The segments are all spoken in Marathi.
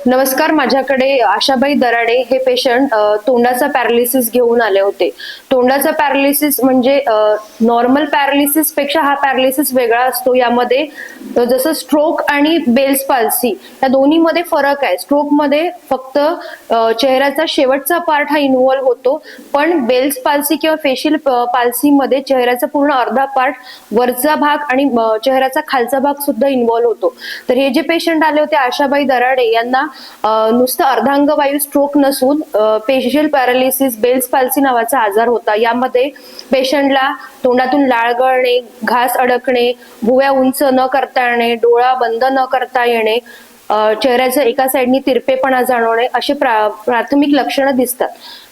नमस्कार, माझ्याकडे आशाबाई दराडे हे पेशंट तोंडाचा पॅरालिसिस घेऊन आले होते. तोंडाचा पॅरालिसिस म्हणजे नॉर्मल पॅरालिसिस पेक्षा हा पॅरालिसिस वेगळा असतो. यामध्ये जसं स्ट्रोक आणि बेल्स पाल्सी या दोन्हीमध्ये फरक आहे. स्ट्रोक मध्ये फक्त चेहऱ्याचा शेवटचा पार्ट हा इन्व्हॉल्व होतो, पण बेल्स पाल्सी किंवा फेशियल पाल्सी मध्ये चेहऱ्याचा पूर्ण अर्धा पार्ट, वरचा भाग आणि चेहऱ्याचा खालचा भाग सुद्धा इन्व्हॉल्व होतो. तर हे जे पेशंट आले होते आशाबाई दराडे यांना नुसतं अर्धांगवायू स्ट्रोक नसून फेशियल पॅरालिसिस बेल्स पाल्सी नावाचा आजार होता. यामध्ये पेशंटला तोंडातून लाळ गळणे, घास अडकणे, भुवया उंच न करता येणे, डोळा बंद न करता येणे, चेहऱ्याच्या एका साईडनी तिरपेपणा जाणवणे अशी प्राथमिक लक्षणं दिसतात.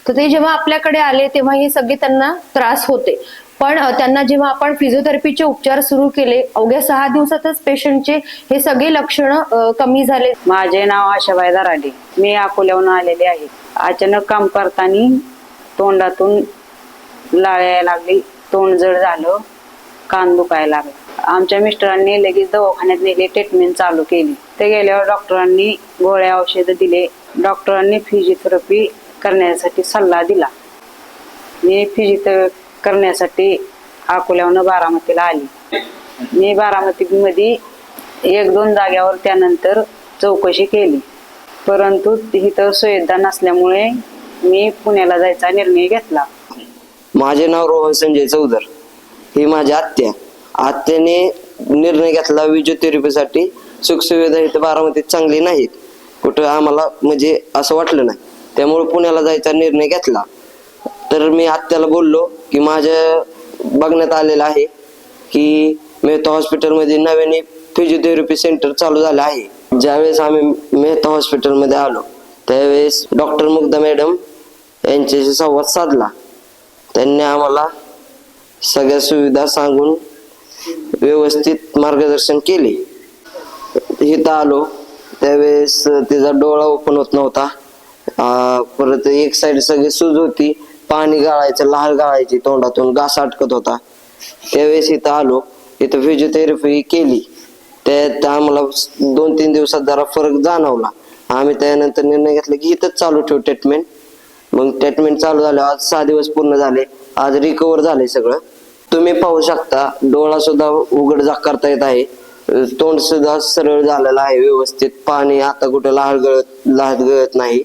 तर ते जेव्हा आपल्याकडे आले तेव्हा हे सगळे त्यांना त्रास होते. पण त्यांना जेव्हा आपण फिजिओथेरपीचे उपचार सुरू केले, अवघ्या 6 दिवसातच पेशंटचे हे सगळे लक्षणं कमी झाले. माझे नाव आशाबाई दराडे, मी अकोल्याहून आलेले आहे. अचानक काम करताना तोंडातून लाळ यायला लागली, तोंड जड झालं, कान दुखायला लागले. आमच्या मिस्टरांनी लगेच दवाखान्यात नेले, ट्रीटमेंट चालू केली. ते गेल्यावर डॉक्टरांनी गोळ्या औषधं दिले. डॉक्टरांनी फिजिओथेरपी करण्यासाठी सल्ला दिला. मी फिजिओथेरपी करण्यासाठी अकोल्याहून बारामतीला आली. मी बारामतीमध्ये 1-2 जाग्यावर त्यानंतर चौकशी केली, परंतु इथं सुविधा नसल्यामुळे मी पुण्याला जायचा निर्णय घेतला. माझे नाव रोहन संजय चौधर, ही माझी आत्याने निर्णय घेतला फिजिओथेरपीसाठी. सुखसुविधा इथं बारामतीत चांगली नाहीत, कुठं आम्हाला म्हणजे असं वाटलं नाही, त्यामुळे पुण्याला जायचा निर्णय घेतला. तर मी आत्याला बोललो की माझ्या बघण्यात आलेलं आहे की मेहता हॉस्पिटलमध्ये नव्याने फिजिओथेरपी सेंटर चालू झालं आहे. ज्यावेळेस आम्ही मेहता हॉस्पिटलमध्ये आलो त्यावेळेस डॉक्टर मुग्धा मॅडम यांच्याशी संवाद साधला. त्यांनी आम्हाला सगळ्या सुविधा सांगून व्यवस्थित मार्गदर्शन केले. इथं आलो त्यावेळेस तिचा डोळा ओपन होत नव्हता, परत एक साईड सगळी सूज होती, पाणी गाळायचं, लाळ गाळायची, तोंडातून घास अटकत होता. त्यावेळेस इथं आलो, इथं फिजिओथेरपी केली. त्यात आम्हाला 2-3 दिवसात जरा फरक जाणवला. आम्ही त्यानंतर निर्णय घेतला की इथंच चालू ठेवू ट्रीटमेंट. मग ट्रीटमेंट चालू झालं, आज 6 दिवस पूर्ण झाले, आज रिकवर झाले सगळं. तुम्ही पाहू शकता, डोळा सुद्धा उघड झाक करता येत आहे, तोंड सुद्धा सरळ झालेलं आहे व्यवस्थित. पाणी आता कुठं लाळ गळत नाही,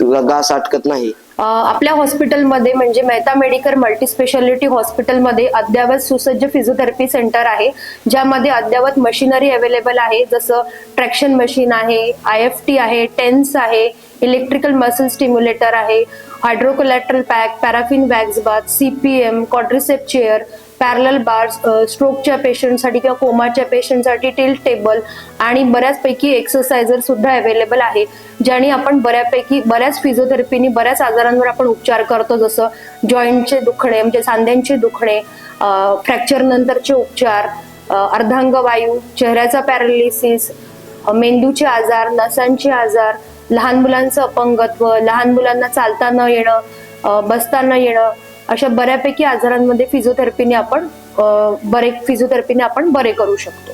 घास अटकत नाही. आपल्या हॉस्पिटलमध्ये म्हणजे मेहता मेडिकल मल्टी स्पेशालिटी हॉस्पिटलमध्ये अद्ययावत सुसज्ज फिजिओथेरपी सेंटर आहे, ज्यामध्ये अद्ययावत मशिनरी अवेलेबल आहे. जसं ट्रॅक्शन मशीन आहे, IFT आहे, टेन्स आहे, इलेक्ट्रिकल मसल स्टिम्युलेटर आहे, hydrocollator pack, paraffin wax bath, CPM, quadricep chair, parallel bars, स्ट्रोकच्या पेशंटसाठी किंवा कोमाच्या पेशंटसाठी टिल्ट टेबल आणि बऱ्याचपैकी एक्सरसाइजर सुद्धा अवेलेबल आहे, ज्याने आपण बऱ्याच फिजिओथेरपीनी बऱ्याच आजारांवर आपण उपचार करतो. जसं जॉईंटचे दुखणे म्हणजे सांध्यांचे दुखणे, फ्रॅक्चर नंतरचे उपचार, अर्धांगवायू, चेहऱ्याचा पॅरालिसिस, मेंदूचे आजार, नसांचे आजार, लहान मुलांचं अपंगत्व, लहान मुलांना चालता न येणं, बसता न येणं, अशा बऱ्यापैकी आजारांमध्ये फिजिओथेरपीने आपण बरे करू शकतो.